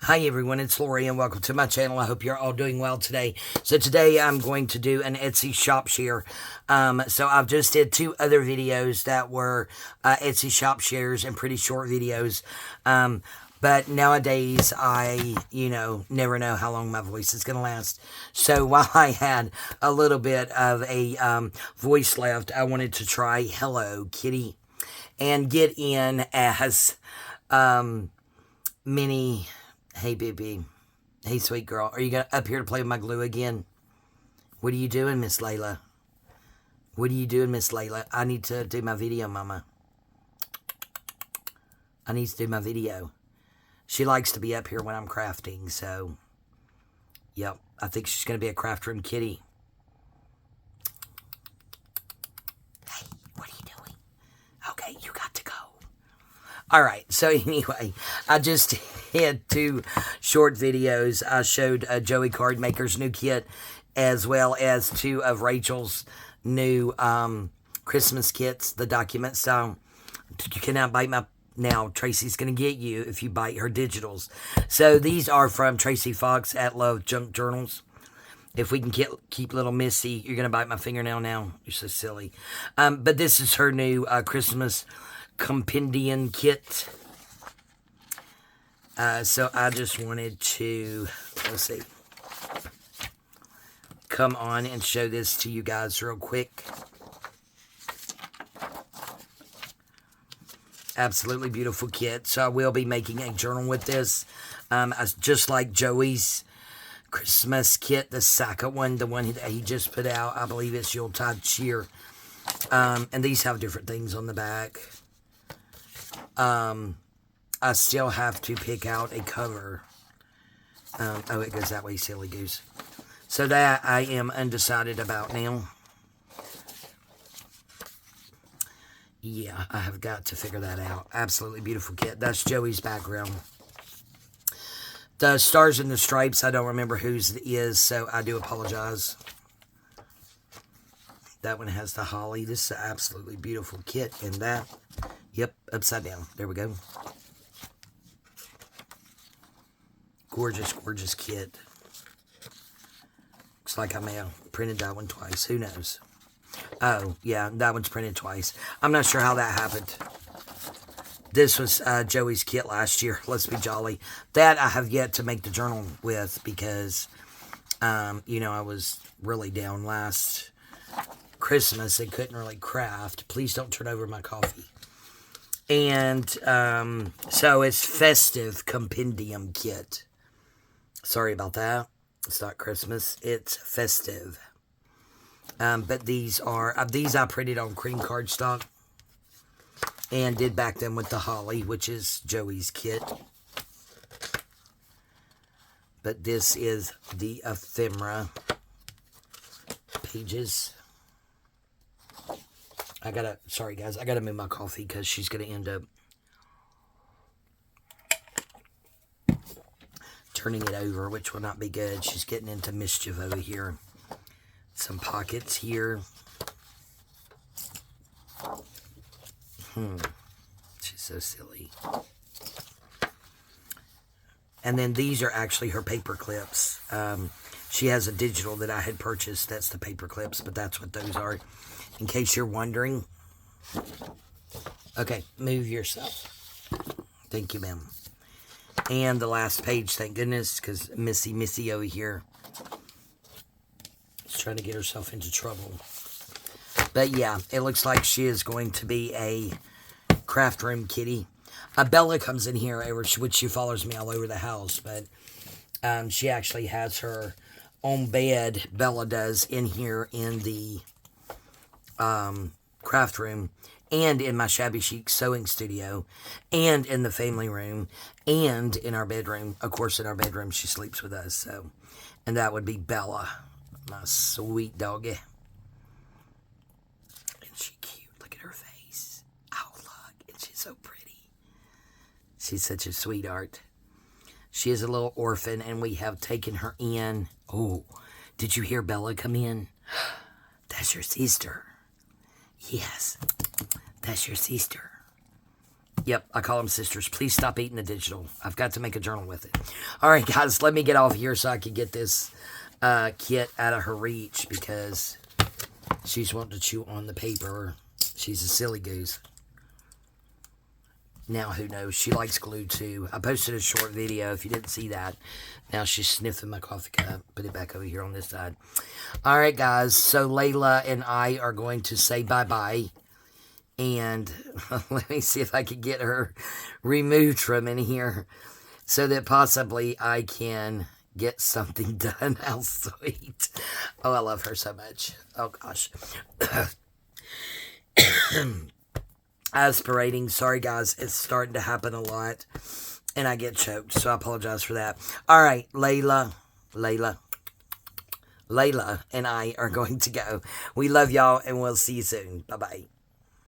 Hi everyone, it's Lori and welcome to my channel. I hope you're all doing well today. So today I'm going to do an Etsy shop share. So I've just did 2 other videos that were Etsy shop shares and pretty short videos. But nowadays I, never know how long my voice is going to last. So while I had a little bit of a voice left, I wanted to try Hello Kitty and get in as many... Hey, baby. Hey, sweet girl. Are you up here to play with my glue again? What are you doing, Miss Layla? What are you doing, Miss Layla? I need to do my video, Mama. I need to do my video. She likes to be up here when I'm crafting, so... Yep, I think she's going to be a craft room kitty. Hey, what are you doing? Okay, you got to go. Alright, so anyway, I just had 2 short videos. I showed Joey Card Maker's new kit, as well as 2 of Rachel's new Christmas kits, the document style. You cannot bite my... Now, Tracy's going to get you if you bite her digitals. So these are from Tracy Fox at Love Junk Journals. If we can keep little Missy, you're going to bite my fingernail now. You're so silly. But this is her new Christmas compendium kit. So I just wanted to, let's see, come on and show this to you guys real quick. Absolutely beautiful kit. So I will be making a journal with this. Just like Joey's Christmas kit, the second one, the one that he just put out. I believe it's Yuletide Cheer. And these have different things on the back. I still have to pick out a cover. Oh, it goes that way, silly goose. So that I am undecided about now. Yeah, I have got to figure that out. Absolutely beautiful kit. That's Joey's background. The Stars and the Stripes, I don't remember whose it is, so I do apologize. That one has the holly. This is an absolutely beautiful kit. And that, yep, upside down. There we go. Gorgeous, gorgeous kit. Looks like I may have printed that one twice. Who knows? Oh, yeah, that one's printed twice. I'm not sure how that happened. This was Joey's kit last year. Let's be jolly. That I have yet to make the journal with because, I was really down last Christmas and couldn't really craft. Please don't turn over my coffee. And so it's Festive Compendium Kit. Sorry about that. It's not Christmas. It's festive. But these I printed on cream cardstock and did back them with the holly, which is Joey's kit. But this is the ephemera pages. Sorry guys, I gotta move my coffee because she's gonna end up turning it over, which will not be good. She's getting into mischief over here. Some pockets here. She's so silly. And then these are actually her paper clips. She has a digital that I had purchased. That's the paper clips, but that's what those are. In case you're wondering. Okay, move yourself. Thank you, ma'am. And the last page, thank goodness, because Missy over here is trying to get herself into trouble. But yeah, it looks like she is going to be a craft room kitty. Bella comes in here, which she follows me all over the house, but she actually has her own bed, Bella does, in here in the craft room, and in my shabby chic sewing studio, and in the family room, and in our bedroom. Of course, in our bedroom, she sleeps with us, so. And that would be Bella, my sweet doggy. And she cute. Look at her face. Oh, look. And she's so pretty. She's such a sweetheart. She is a little orphan, and we have taken her in. Oh, did you hear Bella come in? That's your sister. Yes, that's your sister. Yep, I call them sisters. Please stop eating the digital. I've got to make a journal with it. All right, guys, let me get off here so I can get this kit out of her reach because she's wanting to chew on the paper. She's a silly goose. Now, who knows? She likes glue, too. I posted a short video, if you didn't see that. Now she's sniffing my coffee cup. Put it back over here on this side. All right, guys. So, Layla and I are going to say bye-bye. And let me see if I can get her removed from in here so that possibly I can get something done. How sweet. Oh, I love her so much. Oh, gosh. Aspirating. Sorry, guys. It's starting to happen a lot. And I get choked, so I apologize for that. All right, Layla and I are going to go. We love y'all, and we'll see you soon. Bye-bye.